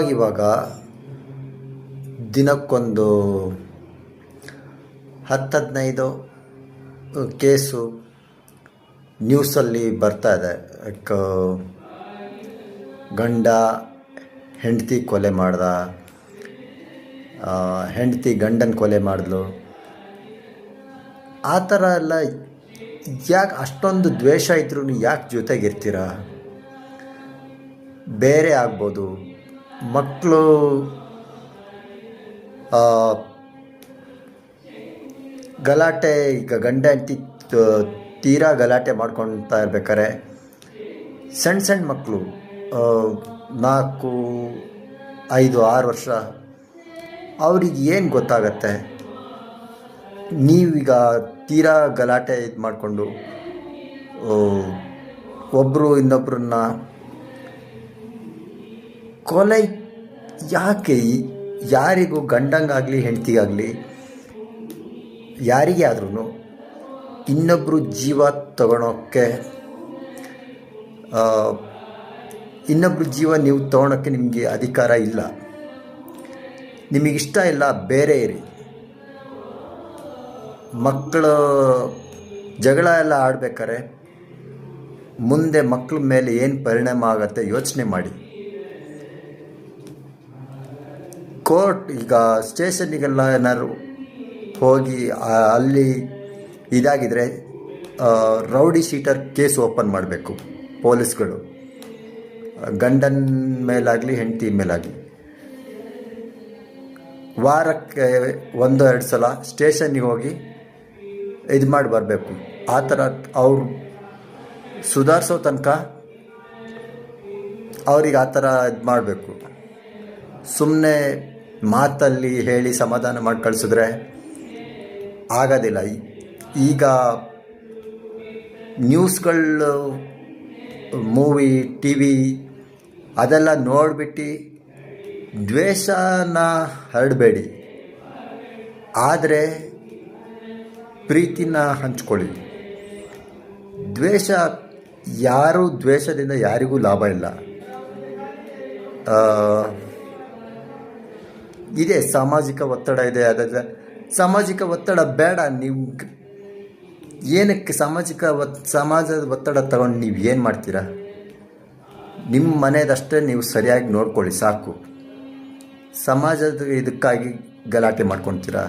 ಇವಾಗ ದಿನಕ್ಕೊಂದು 10-15 ಕೇಸು ನ್ಯೂಸಲ್ಲಿ ಬರ್ತಾ ಇದೆ. ಗಂಡ ಹೆಂಡತಿ ಕೊಲೆ ಮಾಡ್ದ, ಹೆಂಡತಿ ಗಂಡನ ಕೊಲೆ ಮಾಡಿದ್ಲು. ಆ ಥರ ಎಲ್ಲ ಯಾಕೆ ಅಷ್ಟೊಂದು ದ್ವೇಷ ಇದ್ರೂ ಯಾಕೆ ಜೊತೆಗಿರ್ತೀರ? ಬೇರೆ ಆಗ್ಬೋದು. ಮಕ್ಕಳು ಗಲಾಟೆ, ಈಗ ಗಂಡ ಹೆಂಡತಿ ತೀರಾ ಗಲಾಟೆ ಮಾಡ್ಕೊಳ್ತಾ ಇರ್ಬೇಕಾರೆ ಸಣ್ಣ ಮಕ್ಕಳು 4, 5, 6 ವರ್ಷ ಅವ್ರಿಗೆ ಏನು ಗೊತ್ತಾಗತ್ತೆ? ನೀವೀಗ ತೀರಾ ಗಲಾಟೆ ಇದು ಮಾಡಿಕೊಂಡು ಒಬ್ಬರು ಇನ್ನೊಬ್ಬರನ್ನ ಕೊಲೆ ಯಾಕೆ? ಯಾರಿಗೂ, ಗಂಡಂಗಾಗಲಿ ಹೆಂಡತಿಗಾಗಲಿ ಯಾರಿಗೇ ಆದ್ರೂ ಇನ್ನೊಬ್ಬರು ಜೀವ ತಗೊಳೋಕ್ಕೆ, ಇನ್ನೊಬ್ಬರು ಜೀವ ನೀವು ತೊಗೊಳೋಕ್ಕೆ ನಿಮಗೆ ಅಧಿಕಾರ ಇಲ್ಲ. ನಿಮಗಿಷ್ಟ ಇಲ್ಲ, ಬೇರೆ ಇರಿ. ಮಕ್ಕಳು ಜಗಳ ಎಲ್ಲ ಆಡಬೇಕಾರೆ ಮುಂದೆ ಮಕ್ಕಳ ಮೇಲೆ ಏನು ಪರಿಣಾಮ ಆಗುತ್ತೆ ಯೋಚನೆ ಮಾಡಿ. ಕೋರ್ಟ್, ಈಗ ಸ್ಟೇಷನ್ನಿಗೆಲ್ಲ ಏನಾದ್ರು ಹೋಗಿ ಅಲ್ಲಿ ಇದಾಗಿದ್ದರೆ ರೌಡಿ ಶೀಟರ್ ಕೇಸ್ ಓಪನ್ ಮಾಡಬೇಕು ಪೊಲೀಸ್ಗಳು, ಗಂಡನ ಮೇಲಾಗಲಿ ಹೆಂಡತಿ ಮೇಲಾಗಲಿ. ವಾರಕ್ಕೆ 1-2 ಸಲ ಸ್ಟೇಷನ್ನಿಗೆ ಹೋಗಿ ಇದು ಮಾಡಿ ಬರಬೇಕು. ಆ ಥರ ಅವ್ರು ಸುಧಾರಿಸೋ ತನಕ ಅವ್ರಿಗೆ ಆ ಥರ ಇದು ಮಾಡಬೇಕು. ಸುಮ್ಮನೆ ಮಾತಲ್ಲಿ ಹೇಳಿ ಸಮಾಧಾನ ಮಾಡಿ ಕಳಿಸಿದ್ರೆ ಆಗೋದಿಲ್ಲ. ಈಗ ನ್ಯೂಸ್ಗಳು, ಮೂವಿ, TV ಅದೆಲ್ಲ ನೋಡಿಬಿಟ್ಟು ದ್ವೇಷನ ಹರಡಬೇಡಿ, ಆದರೆ ಪ್ರೀತಿನ ಹಂಚ್ಕೊಳ್ಳಿ. ದ್ವೇಷದಿಂದ ಯಾರಿಗೂ ಲಾಭ ಇಲ್ಲ. ಇದೆ ಸಾಮಾಜಿಕ ಒತ್ತಡ ಇದೆ. ಅದಾದರೆ ಸಾಮಾಜಿಕ ಒತ್ತಡ ಬೇಡ. ನೀವು ಏನಕ್ಕೆ ಸಮಾಜದ ಒತ್ತಡ ತಗೊಂಡು ನೀವು ಏನು ಮಾಡ್ತೀರಾ? ನಿಮ್ಮ ಮನೆಯದಷ್ಟೇ ನೀವು ಸರಿಯಾಗಿ ನೋಡ್ಕೊಳ್ಳಿ ಸಾಕು. ಸಮಾಜದ ಇದಕ್ಕಾಗಿ ಗಲಾಟೆ ಮಾಡ್ಕೊತೀರಾ?